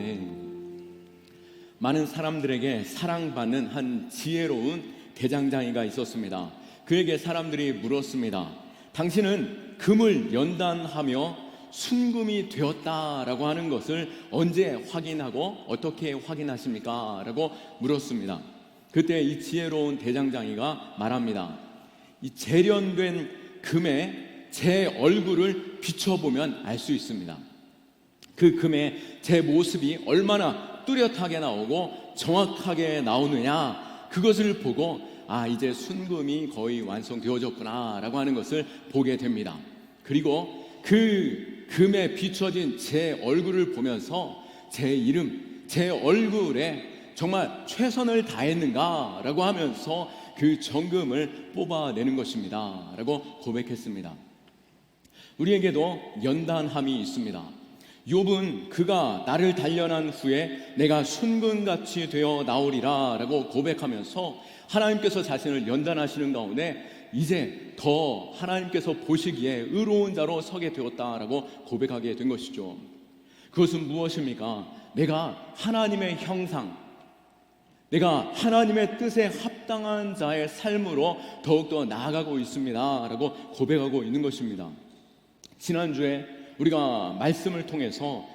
아멘. 많은 사람들에게 사랑받는 한 지혜로운 대장장이가 있었습니다. 그에게 사람들이 물었습니다. 당신은 금을 연단하며 순금이 되었다라고 하는 것을 언제 확인하고 어떻게 확인하십니까? 라고 물었습니다. 그때 이 지혜로운 대장장이가 말합니다. 이 재련된 금에 제 얼굴을 비춰보면 알 수 있습니다. 그 금에 제 모습이 얼마나 뚜렷하게 나오고 정확하게 나오느냐, 그것을 보고 이제 순금이 거의 완성되어졌구나 라고 하는 것을 보게 됩니다. 그리고 그 금에 비춰진 제 얼굴을 보면서 제 이름, 제 얼굴에 정말 최선을 다했는가 라고 하면서 그 정금을 뽑아내는 것입니다 라고 고백했습니다. 우리에게도 연단함이 있습니다. 욥은 그가 나를 단련한 후에 내가 순금같이 되어 나오리라 라고 고백하면서 하나님께서 자신을 연단하시는 가운데 이제 더 하나님께서 보시기에 의로운 자로 서게 되었다라고 고백하게 된 것이죠. 그것은 무엇입니까? 내가 하나님의 형상, 내가 하나님의 뜻에 합당한 자의 삶으로 더욱더 나아가고 있습니다 라고 고백하고 있는 것입니다. 지난주에 우리가 말씀을 통해서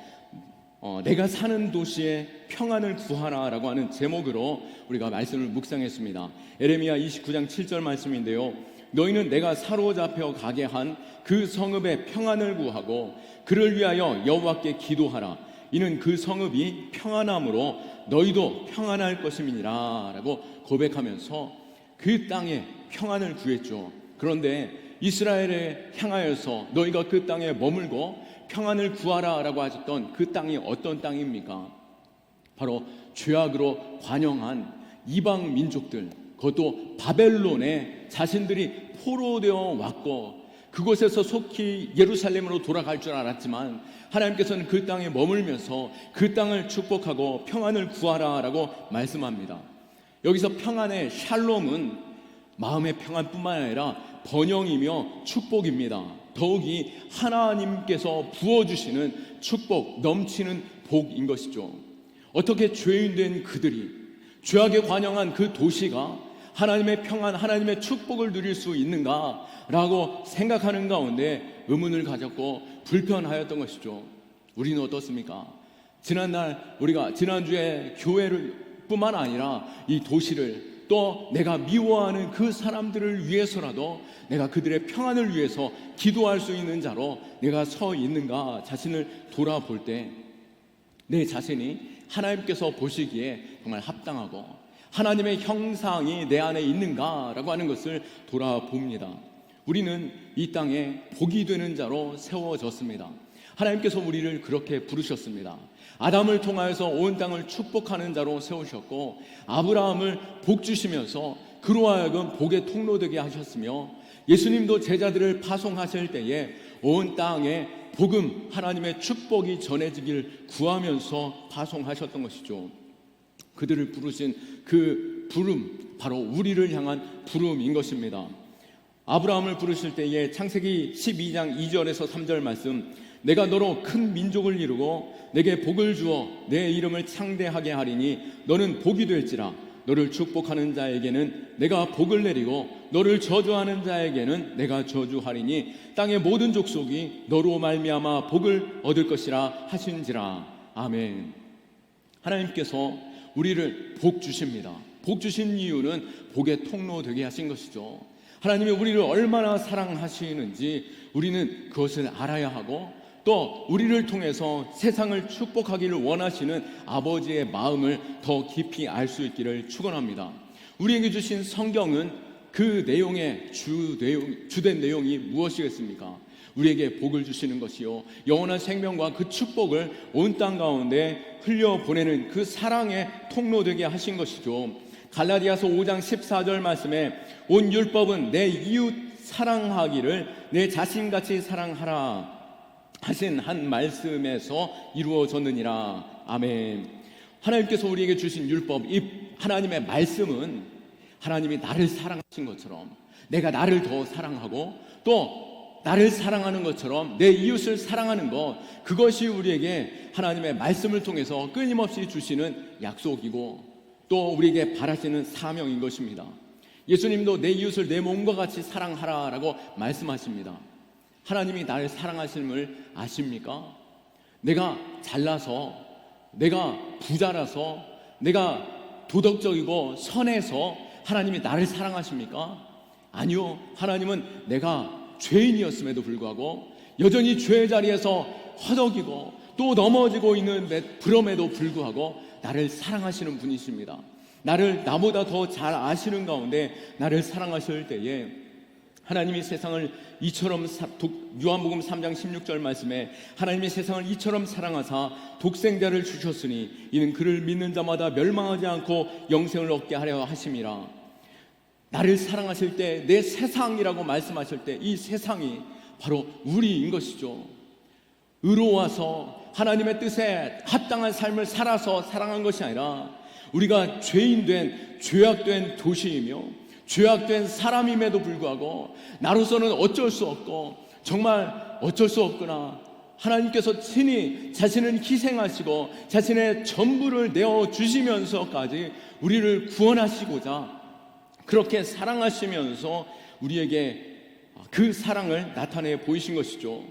내가 사는 도시에 평안을 구하라 라고 하는 제목으로 우리가 말씀을 묵상했습니다. 에레미야 29장 7절 말씀인데요, 너희는 내가 사로잡혀 가게 한 그 성읍에 평안을 구하고 그를 위하여 여호와께 기도하라. 이는 그 성읍이 평안함으로 너희도 평안할 것임이니라 라고 고백하면서 그 땅에 평안을 구했죠. 그런데 이스라엘에 향하여서 너희가 그 땅에 머물고 평안을 구하라 라고 하셨던 그 땅이 어떤 땅입니까? 바로 죄악으로 관영한 이방 민족들, 그것도 바벨론에 자신들이 포로되어 왔고 그곳에서 속히 예루살렘으로 돌아갈 줄 알았지만 하나님께서는 그 땅에 머물면서 그 땅을 축복하고 평안을 구하라 라고 말씀합니다. 여기서 평안의 샬롬은 마음의 평안뿐만 아니라 번영이며 축복입니다. 더욱이 하나님께서 부어주시는 축복, 넘치는 복인 것이죠. 어떻게 죄인된 그들이, 죄악에 관영한 그 도시가 하나님의 평안, 하나님의 축복을 누릴 수 있는가라고 생각하는 가운데 의문을 가졌고 불편하였던 것이죠. 우리는 어떻습니까? 지난주에 교회를 뿐만 아니라 이 도시를, 또 내가 미워하는 그 사람들을 위해서라도 내가 그들의 평안을 위해서 기도할 수 있는 자로 내가 서 있는가 자신을 돌아볼 때 내 자신이 하나님께서 보시기에 정말 합당하고 하나님의 형상이 내 안에 있는가라고 하는 것을 돌아봅니다. 우리는 이 땅에 복이 되는 자로 세워졌습니다. 하나님께서 우리를 그렇게 부르셨습니다. 아담을 통하여서 온 땅을 축복하는 자로 세우셨고 아브라함을 복 주시면서 그로 하여금 복의 통로되게 하셨으며 예수님도 제자들을 파송하실 때에 온 땅에 복음, 하나님의 축복이 전해지길 구하면서 파송하셨던 것이죠. 그들을 부르신 그 부름, 바로 우리를 향한 부름인 것입니다. 아브라함을 부르실 때에 창세기 12장 2절에서 3절 말씀, 내가 너로 큰 민족을 이루고 내게 복을 주어 내 이름을 창대하게 하리니 너는 복이 될지라. 너를 축복하는 자에게는 내가 복을 내리고 너를 저주하는 자에게는 내가 저주하리니 땅의 모든 족속이 너로 말미암아 복을 얻을 것이라 하신지라. 아멘. 하나님께서 우리를 복 주십니다. 복 주신 이유는 복의 통로 되게 하신 것이죠. 하나님이 우리를 얼마나 사랑하시는지 우리는 그것을 알아야 하고, 또 우리를 통해서 세상을 축복하기를 원하시는 아버지의 마음을 더 깊이 알 수 있기를 축원합니다. 우리에게 주신 성경은 그 내용의 주된 내용이 무엇이겠습니까? 우리에게 복을 주시는 것이요, 영원한 생명과 그 축복을 온 땅 가운데 흘려보내는 그 사랑의 통로 되게 하신 것이죠. 갈라디아서 5장 14절 말씀에 온 율법은 내 이웃 사랑하기를 내 자신같이 사랑하라 하신 한 말씀에서 이루어졌느니라. 아멘. 하나님께서 우리에게 주신 율법, 이 하나님의 말씀은 하나님이 나를 사랑하신 것처럼 내가 나를 더 사랑하고 또 나를 사랑하는 것처럼 내 이웃을 사랑하는 것, 그것이 우리에게 하나님의 말씀을 통해서 끊임없이 주시는 약속이고 또 우리에게 바라시는 사명인 것입니다. 예수님도 내 이웃을 내 몸과 같이 사랑하라라고 말씀하십니다. 하나님이 나를 사랑하심을 아십니까? 내가 잘나서, 내가 부자라서, 내가 도덕적이고 선해서 하나님이 나를 사랑하십니까? 아니요. 하나님은 내가 죄인이었음에도 불구하고 여전히 죄의 자리에서 허덕이고 또 넘어지고 있는 그럼에도 불구하고 나를 사랑하시는 분이십니다. 나를 나보다 더 잘 아시는 가운데 나를 사랑하실 때에 하나님이 세상을 이처럼 요한복음 3장 16절 말씀에 하나님이 세상을 이처럼 사랑하사 독생자를 주셨으니 이는 그를 믿는 자마다 멸망하지 않고 영생을 얻게 하려 하심이라. 나를 사랑하실 때 내 세상이라고 말씀하실 때 이 세상이 바로 우리인 것이죠. 의로워서 하나님의 뜻에 합당한 삶을 살아서 사랑한 것이 아니라 우리가 죄인된 죄악된 도시이며 죄악된 사람임에도 불구하고 나로서는 어쩔 수 없고 정말 어쩔 수 없구나, 하나님께서 친히 자신을 희생하시고 자신의 전부를 내어주시면서까지 우리를 구원하시고자 그렇게 사랑하시면서 우리에게 그 사랑을 나타내 보이신 것이죠.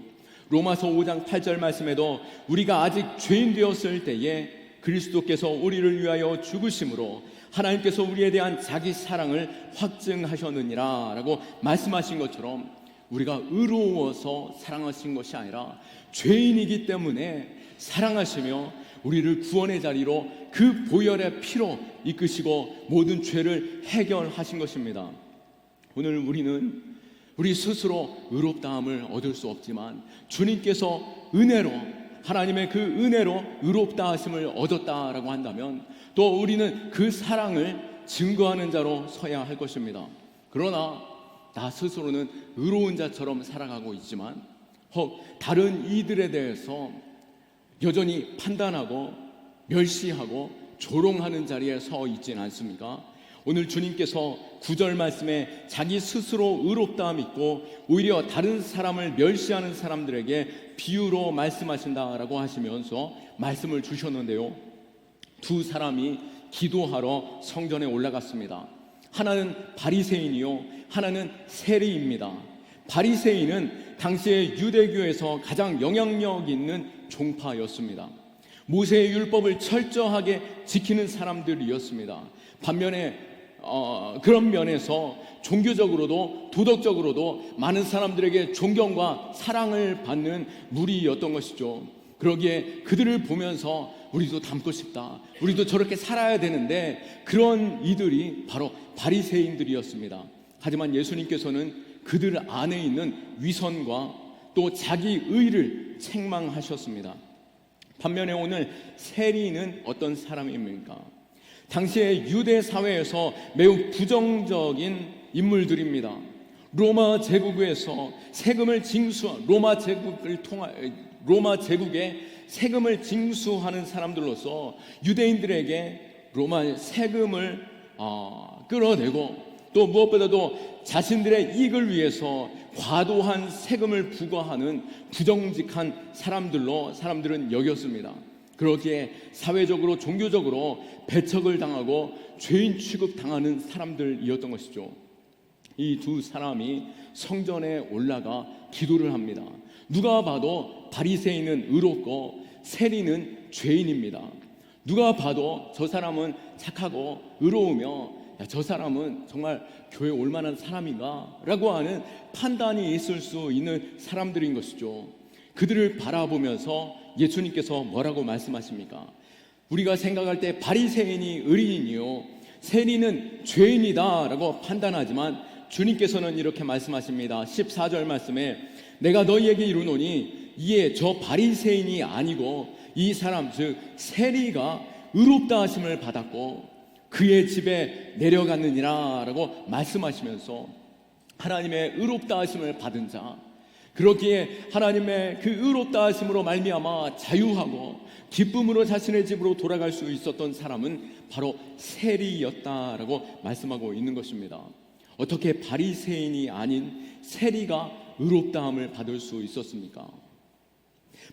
로마서 5장 8절 말씀에도 우리가 아직 죄인 되었을 때에 그리스도께서 우리를 위하여 죽으심으로 하나님께서 우리에 대한 자기 사랑을 확증하셨느니라 라고 말씀하신 것처럼 우리가 의로워서 사랑하신 것이 아니라 죄인이기 때문에 사랑하시며 우리를 구원의 자리로 그 보혈의 피로 이끄시고 모든 죄를 해결하신 것입니다. 오늘 우리는 우리 스스로 의롭다함을 얻을 수 없지만 주님께서 은혜로, 하나님의 그 은혜로 의롭다 하심을 얻었다라고 한다면 또 우리는 그 사랑을 증거하는 자로 서야 할 것입니다. 그러나 나 스스로는 의로운 자처럼 살아가고 있지만 혹 다른 이들에 대해서 여전히 판단하고 멸시하고 조롱하는 자리에 서 있지는 않습니까? 오늘 주님께서 9절 말씀에 자기 스스로 의롭다함 있고 오히려 다른 사람을 멸시하는 사람들에게 비유로 말씀하신다라고 하시면서 말씀을 주셨는데요, 두 사람이 기도하러 성전에 올라갔습니다. 하나는 바리새인이요, 하나는 세리입니다. 바리새인은 당시의 유대교에서 가장 영향력 있는 종파였습니다. 모세의 율법을 철저하게 지키는 사람들이었습니다. 반면에 그런 면에서 종교적으로도 도덕적으로도 많은 사람들에게 존경과 사랑을 받는 무리였던 것이죠. 그러기에 그들을 보면서 우리도 닮고 싶다, 우리도 저렇게 살아야 되는데 그런 이들이 바로 바리새인들이었습니다. 하지만 예수님께서는 그들 안에 있는 위선과 또 자기 의를 책망하셨습니다. 반면에 오늘 세리는 어떤 사람입니까? 당시의 유대 사회에서 매우 부정적인 인물들입니다. 로마 제국에서 세금을 로마 제국에 세금을 징수하는 사람들로서 유대인들에게 로마 세금을 끌어내고 또 무엇보다도 자신들의 이익을 위해서 과도한 세금을 부과하는 부정직한 사람들로 사람들은 여겼습니다. 그렇기에 사회적으로 종교적으로 배척을 당하고 죄인 취급당하는 사람들이었던 것이죠. 이 두 사람이 성전에 올라가 기도를 합니다. 누가 봐도 바리새인은 의롭고 세리는 죄인입니다. 누가 봐도 저 사람은 착하고 의로우며 저 사람은 정말 교회 올 만한 사람인가? 라고 하는 판단이 있을 수 있는 사람들인 것이죠. 그들을 바라보면서 예수님께서 뭐라고 말씀하십니까? 우리가 생각할 때 바리새인이 의인이요 세리는 죄인이다 라고 판단하지만 주님께서는 이렇게 말씀하십니다. 14절 말씀에 내가 너희에게 이르노니 이에 저 바리새인이 아니고 이 사람 즉 세리가 의롭다 하심을 받았고 그의 집에 내려갔느니라 라고 말씀하시면서 하나님의 의롭다 하심을 받은 자, 그렇기에 하나님의 그 의롭다 하심으로 말미암아 자유하고 기쁨으로 자신의 집으로 돌아갈 수 있었던 사람은 바로 세리였다라고 말씀하고 있는 것입니다. 어떻게 바리새인이 아닌 세리가 의롭다함을 받을 수 있었습니까?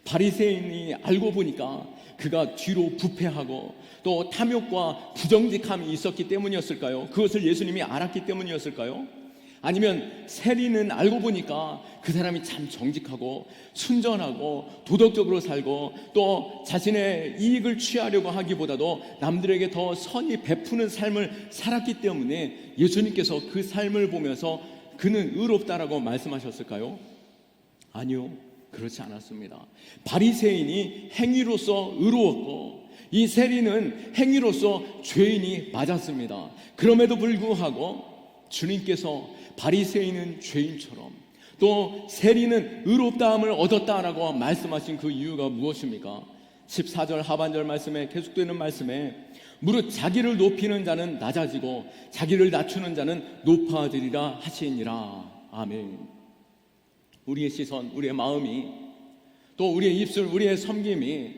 바리새인이 알고 보니까 그가 뒤로 부패하고 또 탐욕과 부정직함이 있었기 때문이었을까요? 그것을 예수님이 알았기 때문이었을까요? 아니면 세리는 알고 보니까 그 사람이 참 정직하고 순전하고 도덕적으로 살고 또 자신의 이익을 취하려고 하기보다도 남들에게 더 선히 베푸는 삶을 살았기 때문에 예수님께서 그 삶을 보면서 그는 의롭다라고 말씀하셨을까요? 아니요, 그렇지 않았습니다. 바리새인이 행위로서 의로웠고 이 세리는 행위로서 죄인이 맞았습니다. 그럼에도 불구하고 주님께서 바리새인은 죄인처럼 또 세리는 의롭다함을 얻었다라고 말씀하신 그 이유가 무엇입니까? 14절 하반절 말씀에 계속되는 말씀에 무릇 자기를 높이는 자는 낮아지고 자기를 낮추는 자는 높아지리라 하시니라. 아멘. 우리의 시선, 우리의 마음이 또 우리의 입술, 우리의 섬김이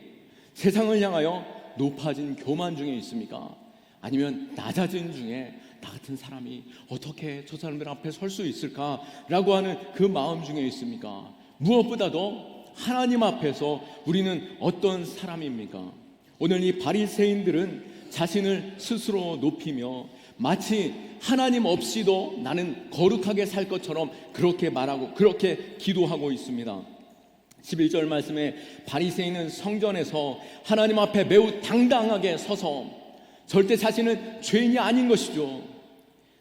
세상을 향하여 높아진 교만 중에 있습니까? 아니면 낮아진 중에 나 같은 사람이 어떻게 저 사람들 앞에 설 수 있을까라고 하는 그 마음 중에 있습니까? 무엇보다도 하나님 앞에서 우리는 어떤 사람입니까? 오늘 이 바리새인들은 자신을 스스로 높이며 마치 하나님 없이도 나는 거룩하게 살 것처럼 그렇게 말하고 그렇게 기도하고 있습니다. 11절 말씀에 바리새인은 성전에서 하나님 앞에 매우 당당하게 서서 절대 자신은 죄인이 아닌 것이죠.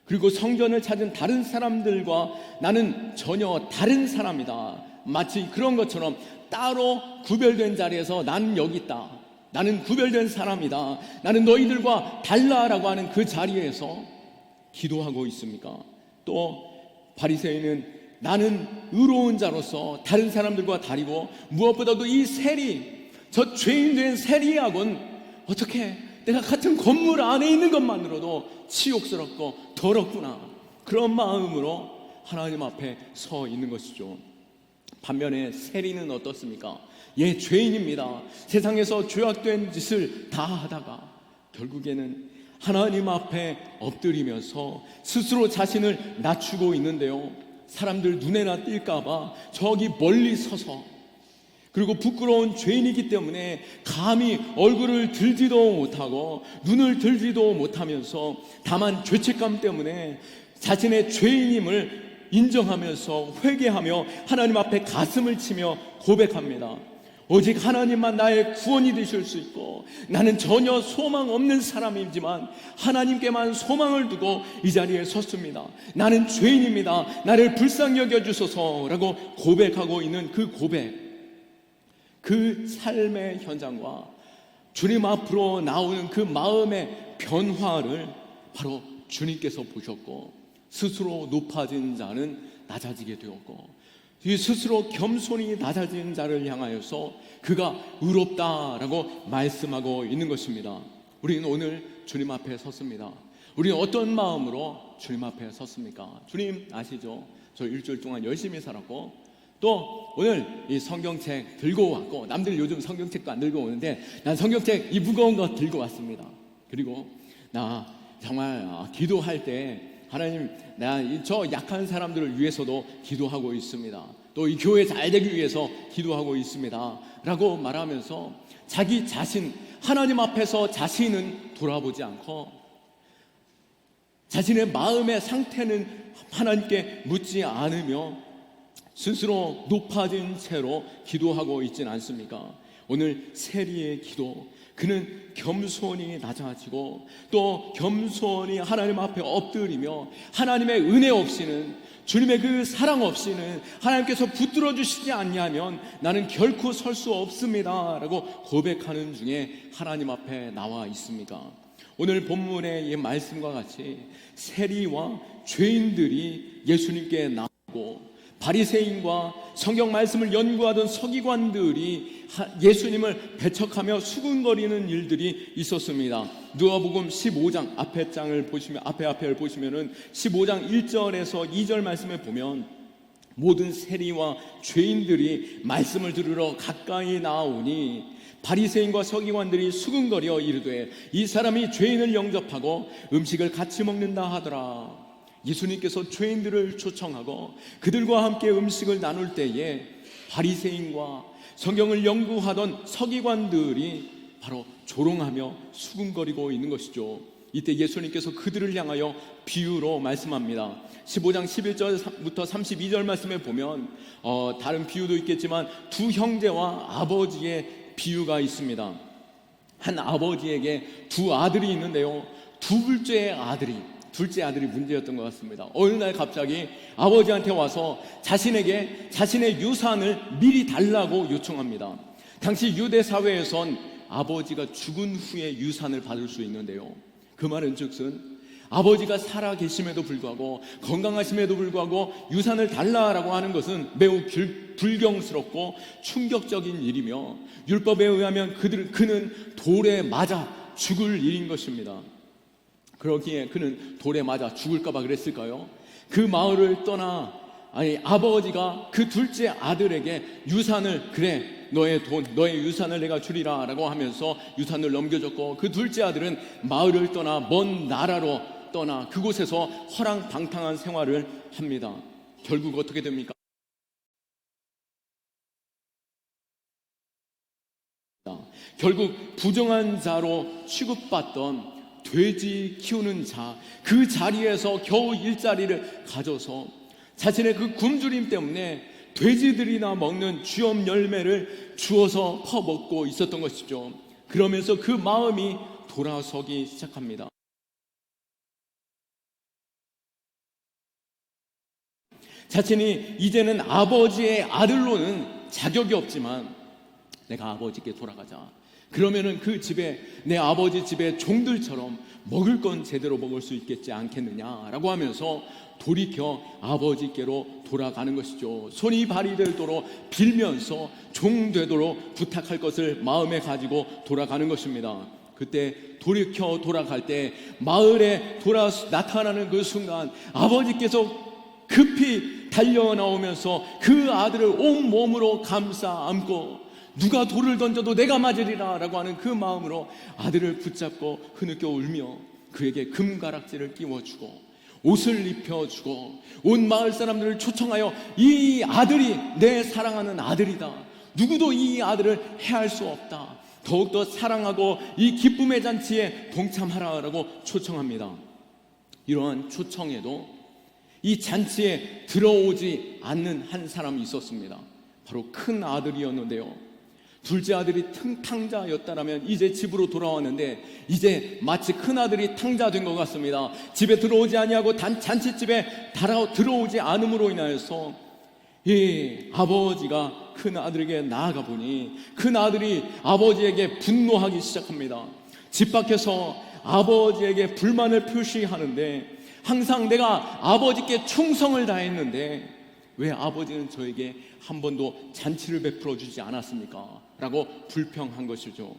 그리고 성전을 찾은 다른 사람들과 나는 전혀 다른 사람이다. 마치 그런 것처럼 따로 구별된 자리에서 나는 여기 있다. 나는 구별된 사람이다. 나는 너희들과 달라라고 하는 그 자리에서 기도하고 있습니까? 또 바리새인은 나는 의로운 자로서 다른 사람들과 다르고 무엇보다도 이 세리, 저 죄인된 세리하고는 어떻게 내가 같은 건물 안에 있는 것만으로도 치욕스럽고 더럽구나, 그런 마음으로 하나님 앞에 서 있는 것이죠. 반면에 세리는 어떻습니까? 예, 죄인입니다. 세상에서 죄악된 짓을 다 하다가 결국에는 하나님 앞에 엎드리면서 스스로 자신을 낮추고 있는데요, 사람들 눈에나 띌까봐 저기 멀리 서서, 그리고 부끄러운 죄인이기 때문에 감히 얼굴을 들지도 못하고 눈을 들지도 못하면서 다만 죄책감 때문에 자신의 죄인임을 인정하면서 회개하며 하나님 앞에 가슴을 치며 고백합니다. 오직 하나님만 나의 구원이 되실 수 있고 나는 전혀 소망 없는 사람이지만 하나님께만 소망을 두고 이 자리에 섰습니다. 나는 죄인입니다. 나를 불쌍히 여겨주소서라고 고백하고 있는 그 고백, 그 삶의 현장과 주님 앞으로 나오는 그 마음의 변화를 바로 주님께서 보셨고 스스로 높아진 자는 낮아지게 되었고 이 스스로 겸손히 낮아진 자를 향하여서 그가 의롭다라고 말씀하고 있는 것입니다. 우리는 오늘 주님 앞에 섰습니다. 우리는 어떤 마음으로 주님 앞에 섰습니까? 주님 아시죠? 저 일주일 동안 열심히 살았고 또 오늘 이 성경책 들고 왔고, 남들 요즘 성경책도 안 들고 오는데 난 성경책 이 무거운 거 들고 왔습니다. 그리고 나 정말 기도할 때 하나님, 나 저 약한 사람들을 위해서도 기도하고 있습니다. 또 이 교회 잘 되기 위해서 기도하고 있습니다 라고 말하면서 자기 자신, 하나님 앞에서 자신은 돌아보지 않고 자신의 마음의 상태는 하나님께 묻지 않으며 스스로 높아진 채로 기도하고 있진 않습니까? 오늘 세리의 기도, 그는 겸손히 낮아지고 또 겸손히 하나님 앞에 엎드리며 하나님의 은혜 없이는, 주님의 그 사랑 없이는, 하나님께서 붙들어 주시지 않냐면 나는 결코 설 수 없습니다 라고 고백하는 중에 하나님 앞에 나와 있습니다. 오늘 본문의 이 말씀과 같이 세리와 죄인들이 예수님께 나오고 바리새인과 성경 말씀을 연구하던 서기관들이 예수님을 배척하며 수군거리는 일들이 있었습니다. 누가복음 15장 앞에를 보시면은 15장 1절에서 2절 말씀에 보면 모든 세리와 죄인들이 말씀을 들으러 가까이 나오니 바리새인과 서기관들이 수군거려 이르되 이 사람이 죄인을 영접하고 음식을 같이 먹는다 하더라. 예수님께서 죄인들을 초청하고 그들과 함께 음식을 나눌 때에 바리새인과 성경을 연구하던 서기관들이 바로 조롱하며 수군거리고 있는 것이죠. 이때 예수님께서 그들을 향하여 비유로 말씀합니다. 15장 11절부터 32절 말씀에 보면 다른 비유도 있겠지만 두 형제와 아버지의 비유가 있습니다. 한 아버지에게 두 아들이 있는데요, 둘째 아들이 문제였던 것 같습니다. 어느 날 갑자기 아버지한테 와서 자신에게 자신의 유산을 미리 달라고 요청합니다. 당시 유대 사회에선 아버지가 죽은 후에 유산을 받을 수 있는데요, 그 말은 즉슨 아버지가 살아 계심에도 불구하고 건강하심에도 불구하고 유산을 달라라고 하는 것은 매우 불경스럽고 충격적인 일이며 율법에 의하면 그는 돌에 맞아 죽을 일인 것입니다. 그러기에 그는 돌에 맞아 죽을까봐 그랬을까요? 그 마을을 떠나 아버지가 그 둘째 아들에게 유산을, 그래 너의 유산을 내가 주리라 라고 하면서 유산을 넘겨줬고, 그 둘째 아들은 마을을 떠나 먼 나라로 떠나 그곳에서 허랑방탕한 생활을 합니다. 결국 어떻게 됩니까? 결국 부정한 자로 취급받던 돼지 키우는 자, 그 자리에서 겨우 일자리를 가져서 자신의 그 굶주림 때문에 돼지들이나 먹는 쥐엄 열매를 주워서 퍼먹고 있었던 것이죠. 그러면서 그 마음이 돌아서기 시작합니다. 자신이 이제는 아버지의 아들로는 자격이 없지만 내가 아버지께 돌아가자. 그러면은 그 집에, 내 아버지 집에 종들처럼 먹을 건 제대로 먹을 수 있겠지 않겠느냐라고 하면서 돌이켜 아버지께로 돌아가는 것이죠. 손이 발이 되도록 빌면서 종 되도록 부탁할 것을 마음에 가지고 돌아가는 것입니다. 그때 돌이켜 돌아갈 때 마을에 나타나는 그 순간 아버지께서 급히 달려 나오면서 그 아들을 온몸으로 감싸 안고 누가 돌을 던져도 내가 맞으리라 라고 하는 그 마음으로 아들을 붙잡고 흐느껴 울며 그에게 금가락지를 끼워주고 옷을 입혀주고 온 마을 사람들을 초청하여 이 아들이 내 사랑하는 아들이다, 누구도 이 아들을 해할 수 없다, 더욱더 사랑하고 이 기쁨의 잔치에 동참하라라고 초청합니다. 이러한 초청에도 이 잔치에 들어오지 않는 한 사람이 있었습니다. 바로 큰 아들이었는데요, 둘째 아들이 탕자였다라면 이제 집으로 돌아왔는데 이제 마치 큰 아들이 탕자된 것 같습니다. 집에 들어오지 아니하고 잔치집에 들어오지 않음으로 인하여서 이 아버지가 큰 아들에게 나아가 보니 큰 아들이 아버지에게 분노하기 시작합니다. 집 밖에서 아버지에게 불만을 표시하는데, 항상 내가 아버지께 충성을 다했는데 왜 아버지는 저에게 한 번도 잔치를 베풀어 주지 않았습니까? 라고 불평한 것이죠.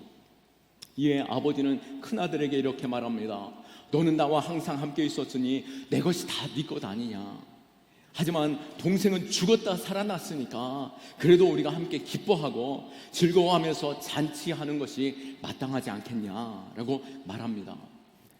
이에 아버지는 큰아들에게 이렇게 말합니다. 너는 나와 항상 함께 있었으니 내 것이 다 네 것 아니냐. 하지만 동생은 죽었다 살아났으니까 그래도 우리가 함께 기뻐하고 즐거워하면서 잔치하는 것이 마땅하지 않겠냐라고 말합니다.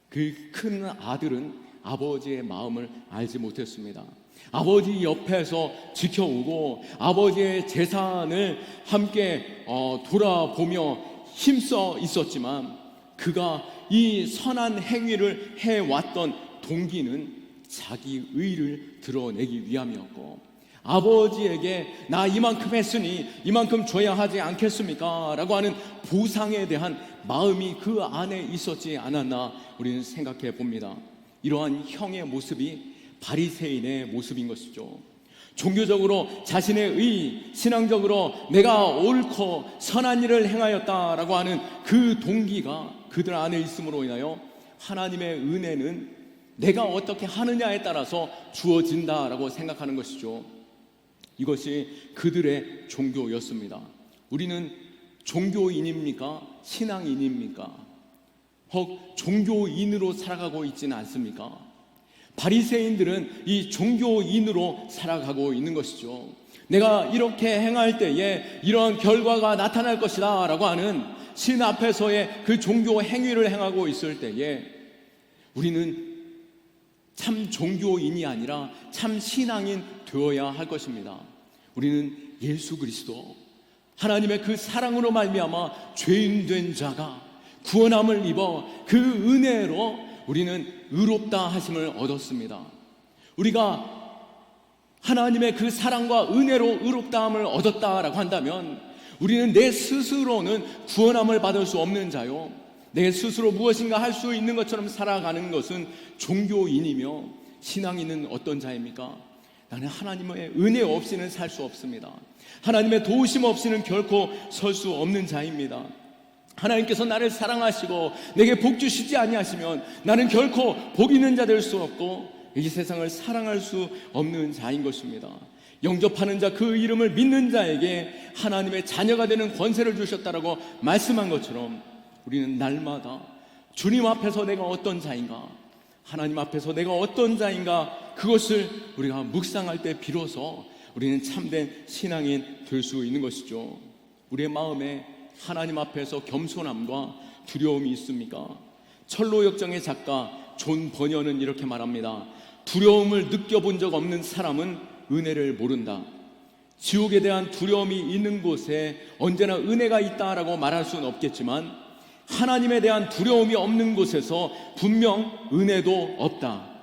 그 큰 아들은 아버지의 마음을 알지 못했습니다. 아버지 옆에서 지켜오고 아버지의 재산을 함께 돌아보며 힘써 있었지만 그가 이 선한 행위를 해왔던 동기는 자기 의를 드러내기 위함이었고, 아버지에게 나 이만큼 했으니 이만큼 줘야 하지 않겠습니까? 라고 하는 보상에 대한 마음이 그 안에 있었지 않았나 우리는 생각해 봅니다. 이러한 형의 모습이 바리새인의 모습인 것이죠. 종교적으로 자신의 의, 신앙적으로 내가 옳고 선한 일을 행하였다라고 하는 그 동기가 그들 안에 있음으로 인하여 하나님의 은혜는 내가 어떻게 하느냐에 따라서 주어진다라고 생각하는 것이죠. 이것이 그들의 종교였습니다. 우리는 종교인입니까? 신앙인입니까? 혹 종교인으로 살아가고 있지는 않습니까? 바리새인들은 이 종교인으로 살아가고 있는 것이죠. 내가 이렇게 행할 때에 이러한 결과가 나타날 것이다 라고 하는 신 앞에서의 그 종교 행위를 행하고 있을 때에 우리는 참 종교인이 아니라 참 신앙인 되어야 할 것입니다. 우리는 예수 그리스도 하나님의 그 사랑으로 말미암아 죄인 된 자가 구원함을 입어 그 은혜로 우리는 의롭다 하심을 얻었습니다. 우리가 하나님의 그 사랑과 은혜로 의롭다함을 얻었다라고 한다면 우리는 내 스스로는 구원함을 받을 수 없는 자요, 내 스스로 무엇인가 할 수 있는 것처럼 살아가는 것은 종교인이며 신앙인은 어떤 자입니까? 나는 하나님의 은혜 없이는 살 수 없습니다. 하나님의 도우심 없이는 결코 설 수 없는 자입니다. 하나님께서 나를 사랑하시고 내게 복 주시지 아니하시면 나는 결코 복 있는 자 될 수 없고 이 세상을 사랑할 수 없는 자인 것입니다. 영접하는 자, 그 이름을 믿는 자에게 하나님의 자녀가 되는 권세를 주셨다라고 말씀한 것처럼 우리는 날마다 주님 앞에서 내가 어떤 자인가, 하나님 앞에서 내가 어떤 자인가, 그것을 우리가 묵상할 때 비로소 우리는 참된 신앙인 될 수 있는 것이죠. 우리의 마음에 하나님 앞에서 겸손함과 두려움이 있습니까? 철로역정의 작가 존 버녀는 이렇게 말합니다. 두려움을 느껴본 적 없는 사람은 은혜를 모른다. 지옥에 대한 두려움이 있는 곳에 언제나 은혜가 있다라고 말할 수는 없겠지만 하나님에 대한 두려움이 없는 곳에서 분명 은혜도 없다.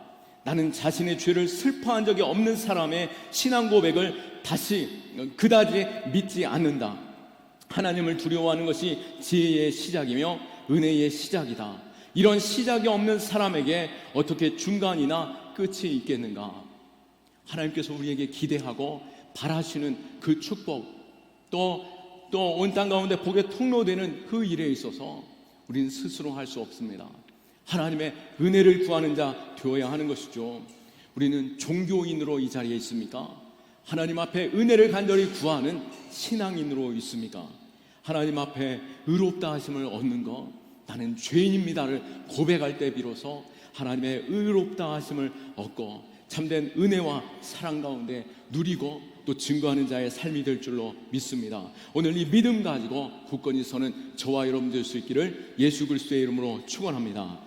나는 자신의 죄를 슬퍼한 적이 없는 사람의 신앙 고백을 그다지 믿지 않는다. 하나님을 두려워하는 것이 지혜의 시작이며 은혜의 시작이다. 이런 시작이 없는 사람에게 어떻게 중간이나 끝이 있겠는가? 하나님께서 우리에게 기대하고 바라시는 그 축복, 또 온 땅 가운데 복의 통로되는 그 일에 있어서 우리는 스스로 할 수 없습니다. 하나님의 은혜를 구하는 자 되어야 하는 것이죠. 우리는 종교인으로 이 자리에 있습니까? 하나님 앞에 은혜를 간절히 구하는 신앙인으로 있습니까? 하나님 앞에 의롭다 하심을 얻는 것, 나는 죄인입니다를 고백할 때 비로소 하나님의 의롭다 하심을 얻고 참된 은혜와 사랑 가운데 누리고 또 증거하는 자의 삶이 될 줄로 믿습니다. 오늘 이 믿음 가지고 굳건히 서는 저와 여러분 될 수 있기를 예수 그리스도의 이름으로 축원합니다.